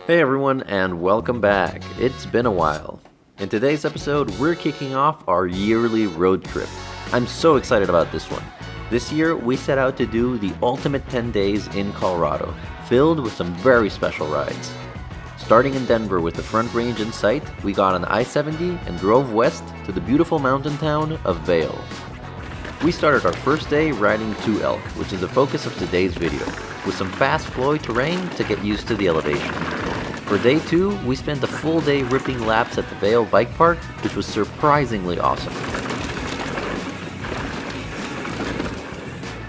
Hey everyone, and welcome back. It's been a while. In today's episode, we're kicking off our yearly road trip. I'm so excited about this one. This year, we set out to do the ultimate 10 days in Colorado, filled with some very special rides. Starting in Denver with the Front Range in sight, we got on I-70 and drove west to the beautiful mountain town of Vail. We started our first day riding Two Elk, which is the focus of today's video, with some fast flowy terrain to get used to the elevation. For day 2, we spent a full day ripping laps at the Vail Bike Park, which was surprisingly awesome.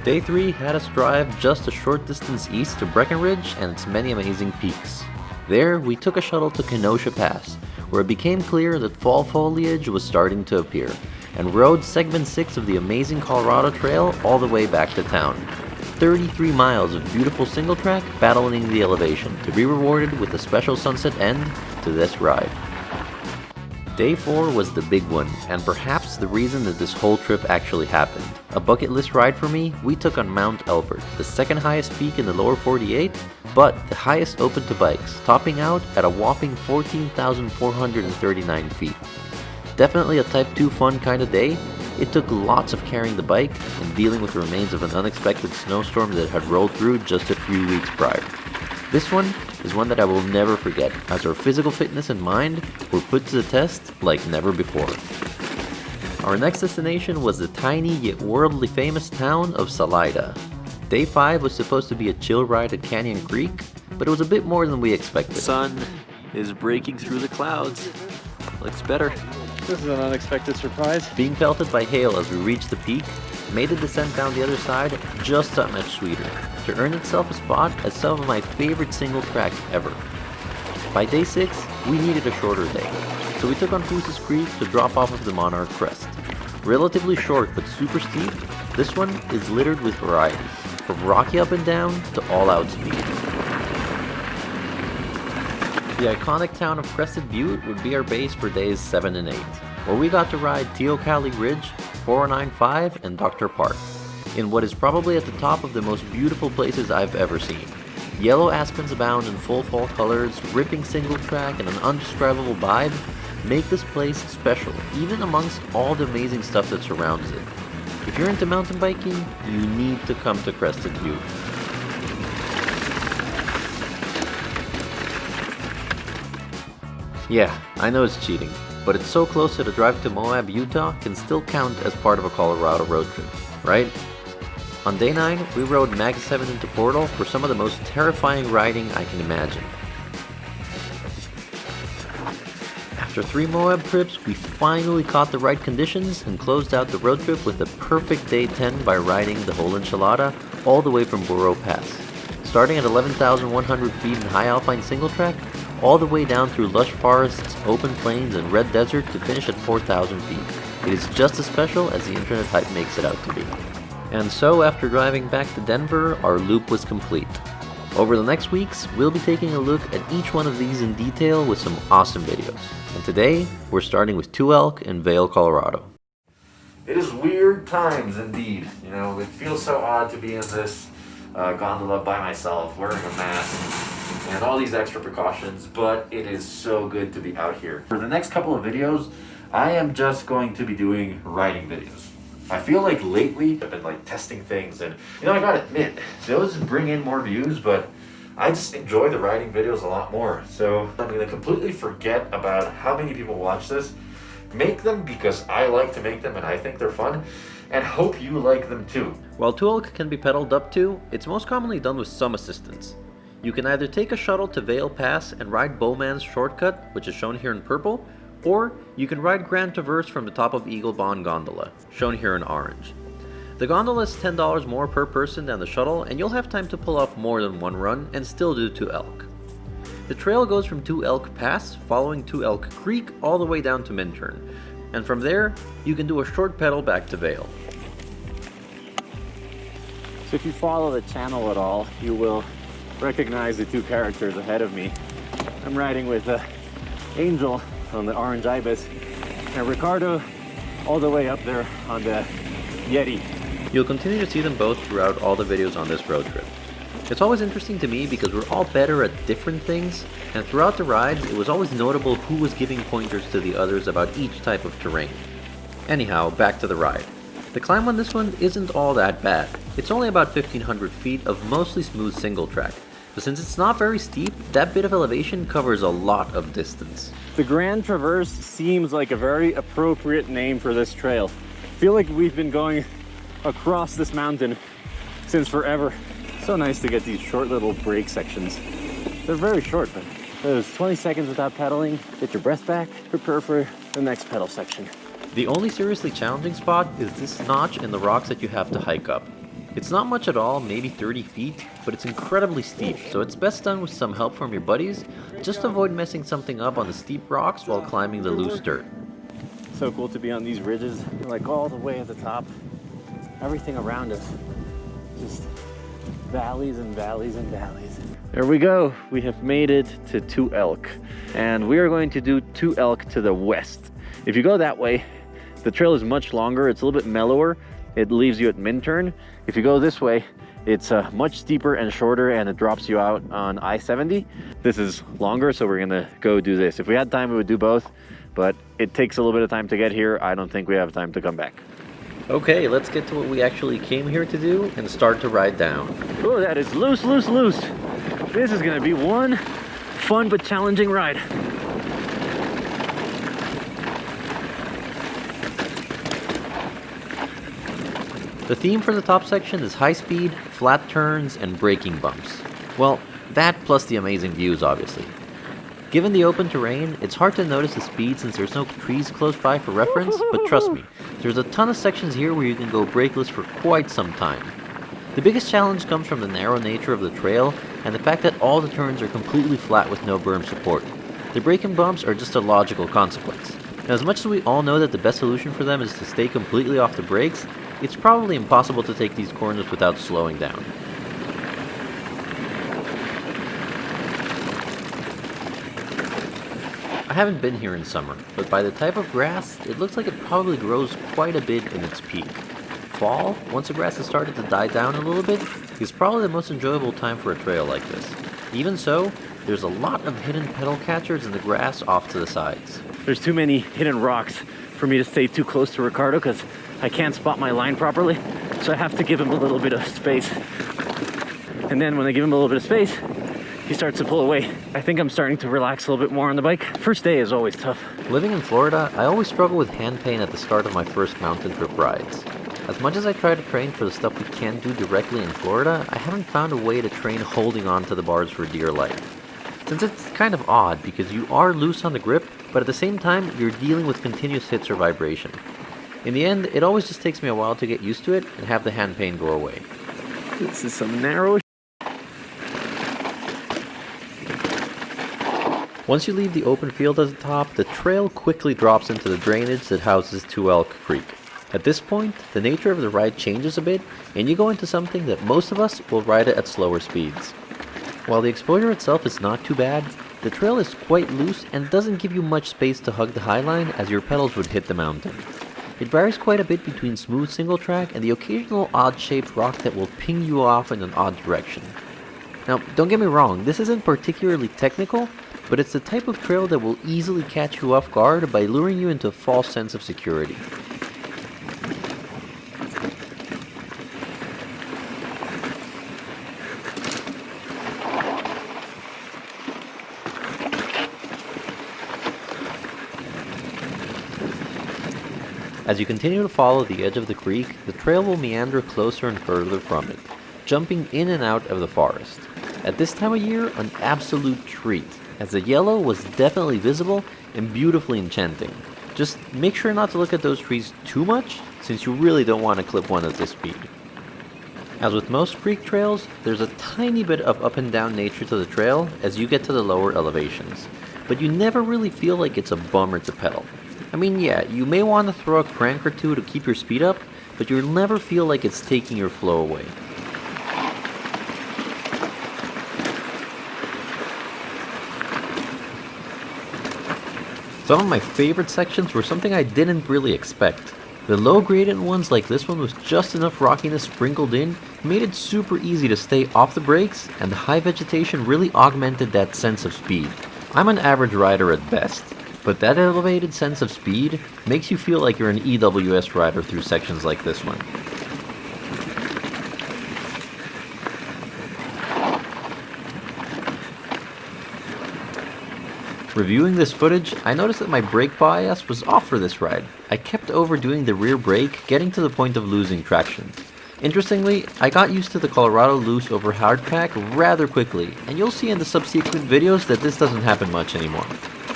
Day 3 had us drive just a short distance east to Breck Ridge and its many amazing peaks. There, we took a shuttle to Kenosha Pass, where it became clear that fall foliage was starting to appear, and rode segment 6 of the amazing Colorado Trail all the way back to town. 33 miles of beautiful single track battling the elevation to be rewarded with a special sunset end to this ride. Day 4 was the big one, and perhaps the reason that this whole trip actually happened. A bucket list ride for me, we took on Mount Elbert, the second highest peak in the lower 48, but the highest open to bikes, topping out at a whopping 14,439 feet. Definitely a type 2 fun kind of day. It took lots of carrying the bike and dealing with the remains of an unexpected snowstorm that had rolled through just a few weeks prior. This one is one that I will never forget, as our physical fitness and mind were put to the test like never before. Our next destination was the tiny yet worldly famous town of Salida. Day 5 was supposed to be a chill ride at Canyon Creek, but it was a bit more than we expected. The sun is breaking through the clouds. Looks better. This is an unexpected surprise. Being pelted by hail as we reached the peak made the descent down the other side just that much sweeter, to earn itself a spot as some of my favorite single track ever. By day 6, we needed a shorter day, so we took on Fooses Creek to drop off of the Monarch Crest. Relatively short but super steep, this one is littered with variety, from rocky up and down to all-out speed. The iconic town of Crested Butte would be our base for days 7 and 8, where we got to ride Teocalli Ridge, 495, and Dr. Park, in what is probably at the top of the most beautiful places I've ever seen. Yellow aspens abound in full fall colors, ripping single track, and an undescribable vibe make this place special, even amongst all the amazing stuff that surrounds it. If you're into mountain biking, you need to come to Crested Butte. Yeah, I know it's cheating, but it's so close that a drive to Moab, Utah can still count as part of a Colorado road trip, right? On day 9, we rode Mag 7 into Portal for some of the most terrifying riding I can imagine. After 3 Moab trips, we finally caught the right conditions and closed out the road trip with a perfect day 10 by riding the whole enchilada all the way from Burro Pass, starting at 11,100 feet in high alpine single track, all the way down through lush forests, open plains, and red desert to finish at 4,000 feet. It is just as special as the internet hype makes it out to be. And so, after driving back to Denver, our loop was complete. Over the next weeks, we'll be taking a look at each one of these in detail with some awesome videos. And today, we're starting with Two Elk in Vail, Colorado. It is weird times indeed. You know, it feels so odd to be in this gondola by myself, wearing a mask, and all these extra precautions, but it is so good to be out here. For the next couple of videos, I am just going to be doing riding videos. I feel like lately I've been like testing things, and you know, I gotta admit, those bring in more views, but I just enjoy the riding videos a lot more. So I'm gonna completely forget about how many people watch this, make them because I like to make them and I think they're fun, and hope you like them too. While Two Elk can be pedaled up to, it's most commonly done with some assistance. You can either take a shuttle to Vail Pass and ride Bowman's shortcut, which is shown here in purple, or you can ride Grand Traverse from the top of Eagle Bond Gondola, shown here in orange. The gondola is $10 more per person than the shuttle, and you'll have time to pull off more than one run and still do Two Elk. The trail goes from Two Elk Pass, following Two Elk Creek, all the way down to Minturn, and from there, you can do a short pedal back to Vail. So if you follow the channel at all, you will recognize the 2 characters ahead of me. I'm riding with Angel on the orange Ibis, and Ricardo all the way up there on the Yeti. You'll continue to see them both throughout all the videos on this road trip. It's always interesting to me because we're all better at different things, and throughout the rides it was always notable who was giving pointers to the others about each type of terrain. Anyhow, back to the ride. The climb on this one isn't all that bad. It's only about 1500 feet of mostly smooth single track, but since it's not very steep, that bit of elevation covers a lot of distance. The Grand Traverse seems like a very appropriate name for this trail. I feel like we've been going across this mountain since forever. So nice to get these short little break sections. They're very short, but there's 20 seconds without pedaling, get your breath back, prepare for the next pedal section. The only seriously challenging spot is this notch in the rocks that you have to hike up. It's not much at all, maybe 30 feet, but it's incredibly steep, so it's best done with some help from your buddies. Just avoid messing something up on the steep rocks while climbing the loose dirt. So cool to be on these ridges, like all the way at the top. Everything around us, just valleys and valleys and valleys. There we go, we have made it to Two Elk, and we are going to do Two Elk to the west. If you go that way, the trail is much longer, it's a little bit mellower. It leaves you at Minturn. If you go this way, it's much steeper and shorter, and it drops you out on I-70. This is longer, so we're gonna go do this. If we had time, we would do both, but it takes a little bit of time to get here. I don't think we have time to come back. Okay, let's get to what we actually came here to do and start to ride down. Oh, that is loose, loose, loose. This is gonna be one fun but challenging ride. The theme for the top section is high speed, flat turns, and braking bumps. Well, that plus the amazing views, obviously. Given the open terrain, it's hard to notice the speed since there's no trees close by for reference, but trust me, there's a ton of sections here where you can go brakeless for quite some time. The biggest challenge comes from the narrow nature of the trail and the fact that all the turns are completely flat with no berm support. The braking bumps are just a logical consequence. And as much as we all know that the best solution for them is to stay completely off the brakes, it's probably impossible to take these corners without slowing down. I haven't been here in summer, but by the type of grass, it looks like it probably grows quite a bit in its peak. Fall, once the grass has started to die down a little bit, is probably the most enjoyable time for a trail like this. Even so, there's a lot of hidden pedal catchers in the grass off to the sides. There's too many hidden rocks for me to stay too close to Ricardo because I can't spot my line properly, so I have to give him a little bit of space. And then when I give him a little bit of space, he starts to pull away. I think I'm starting to relax a little bit more on the bike. First day is always tough. Living in Florida, I always struggle with hand pain at the start of my first mountain trip rides. As much as I try to train for the stuff we can't do directly in Florida, I haven't found a way to train holding on to the bars for dear life. Since it's kind of odd because you are loose on the grip, but at the same time, you're dealing with continuous hits or vibration. In the end, it always just takes me a while to get used to it and have the hand pain go away. This is some narrow. Once you leave the open field at the top, the trail quickly drops into the drainage that houses Two Elk Creek. At this point, the nature of the ride changes a bit, and you go into something that most of us will ride at slower speeds. While the exposure itself is not too bad, the trail is quite loose and doesn't give you much space to hug the highline as your pedals would hit the mountain. It varies quite a bit between smooth single track and the occasional odd-shaped rock that will ping you off in an odd direction. Now, don't get me wrong, this isn't particularly technical, but it's the type of trail that will easily catch you off guard by luring you into a false sense of security. As you continue to follow the edge of the creek, the trail will meander closer and further from it, jumping in and out of the forest. At this time of year, an absolute treat, as the yellow was definitely visible and beautifully enchanting. Just make sure not to look at those trees too much, since you really don't want to clip one at this speed. As with most creek trails, there's a tiny bit of up and down nature to the trail as you get to the lower elevations, but you never really feel like it's a bummer to pedal. I mean, yeah, you may want to throw a crank or two to keep your speed up, but you'll never feel like it's taking your flow away. Some of my favorite sections were something I didn't really expect. The low gradient ones like this one with just enough rockiness sprinkled in made it super easy to stay off the brakes, and the high vegetation really augmented that sense of speed. I'm an average rider at best, but that elevated sense of speed makes you feel like you're an EWS rider through sections like this one. Reviewing this footage, I noticed that my brake bias was off for this ride. I kept overdoing the rear brake, getting to the point of losing traction. Interestingly, I got used to the Colorado loose over hardpack rather quickly, and you'll see in the subsequent videos that this doesn't happen much anymore.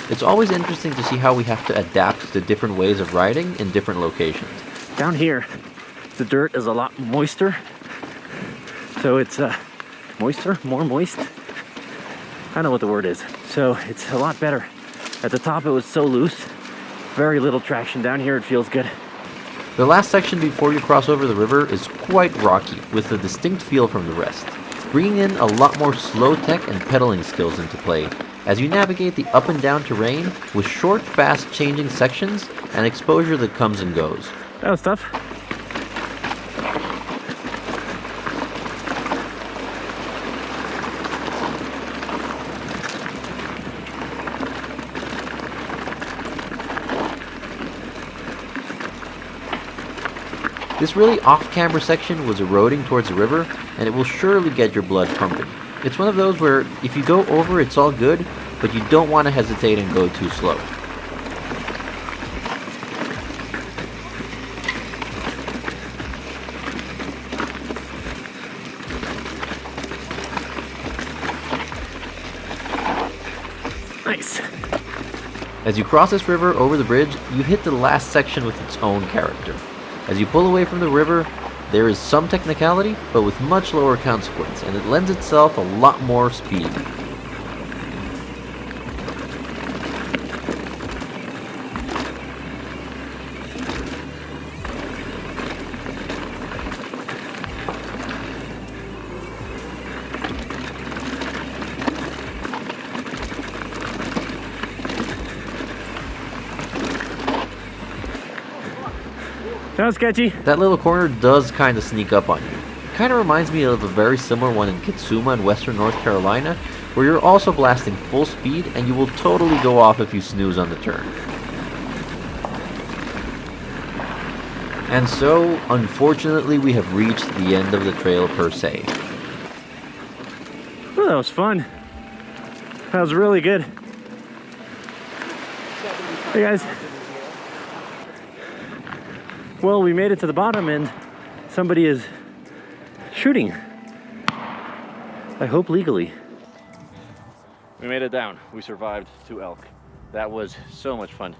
It's always interesting to see how we have to adapt to different ways of riding in different locations. Down here, the dirt is a lot moister. So it's more moist. I don't know what the word is. So it's a lot better. At the top it was so loose, very little traction. Down here it feels good. The last section before you cross over the river is quite rocky, with a distinct feel from the rest, bringing in a lot more slow tech and pedaling skills into play, as you navigate the up and down terrain with short, fast changing sections and exposure that comes and goes. That was tough. This really off-camera section was eroding towards the river, and it will surely get your blood pumping. It's one of those where if you go over, it's all good, but you don't want to hesitate and go too slow. Nice. As you cross this river over the bridge, you hit the last section with its own character. As you pull away from the river, there is some technicality, but with much lower consequence, and it lends itself a lot more speed. That was sketchy. That little corner does kind of sneak up on you. Kind of reminds me of a very similar one in Kitsuma in western North Carolina, where you're also blasting full speed and you will totally go off if you snooze on the turn. And so, unfortunately, we have reached the end of the trail per se. Oh, that was fun. That was really good. Hey guys. Well, we made it to the bottom and somebody is shooting. I hope legally. We made it down. We survived Two Elk. That was so much fun.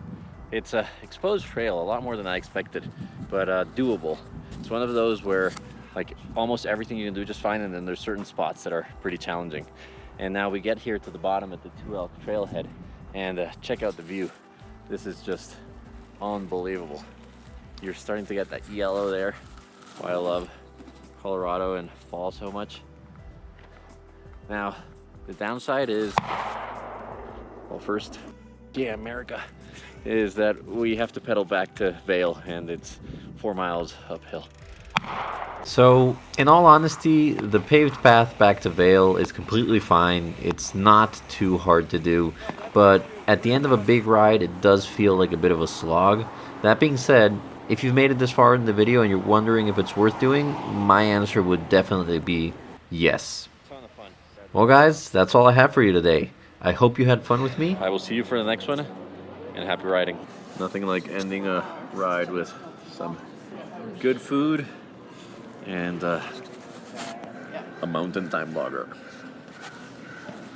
It's a exposed trail, a lot more than I expected, but doable. It's one of those where like almost everything you can do just fine, and then there's certain spots that are pretty challenging. And now we get here to the bottom at the Two Elk trailhead and check out the view. This is just unbelievable. You're starting to get that yellow there. Why I love Colorado and fall so much. Now, the downside is, well, first, yeah, America, is that we have to pedal back to Vail, and it's 4 miles uphill. So, in all honesty, the paved path back to Vail is completely fine. It's not too hard to do, but at the end of a big ride, it does feel like a bit of a slog. That being said, if you've made it this far in the video and you're wondering if it's worth doing, my answer would definitely be yes. Well guys, that's all I have for you today. I hope you had fun with me. I will see you for the next one, and happy riding. Nothing like ending a ride with some good food and a mountain time vlogger.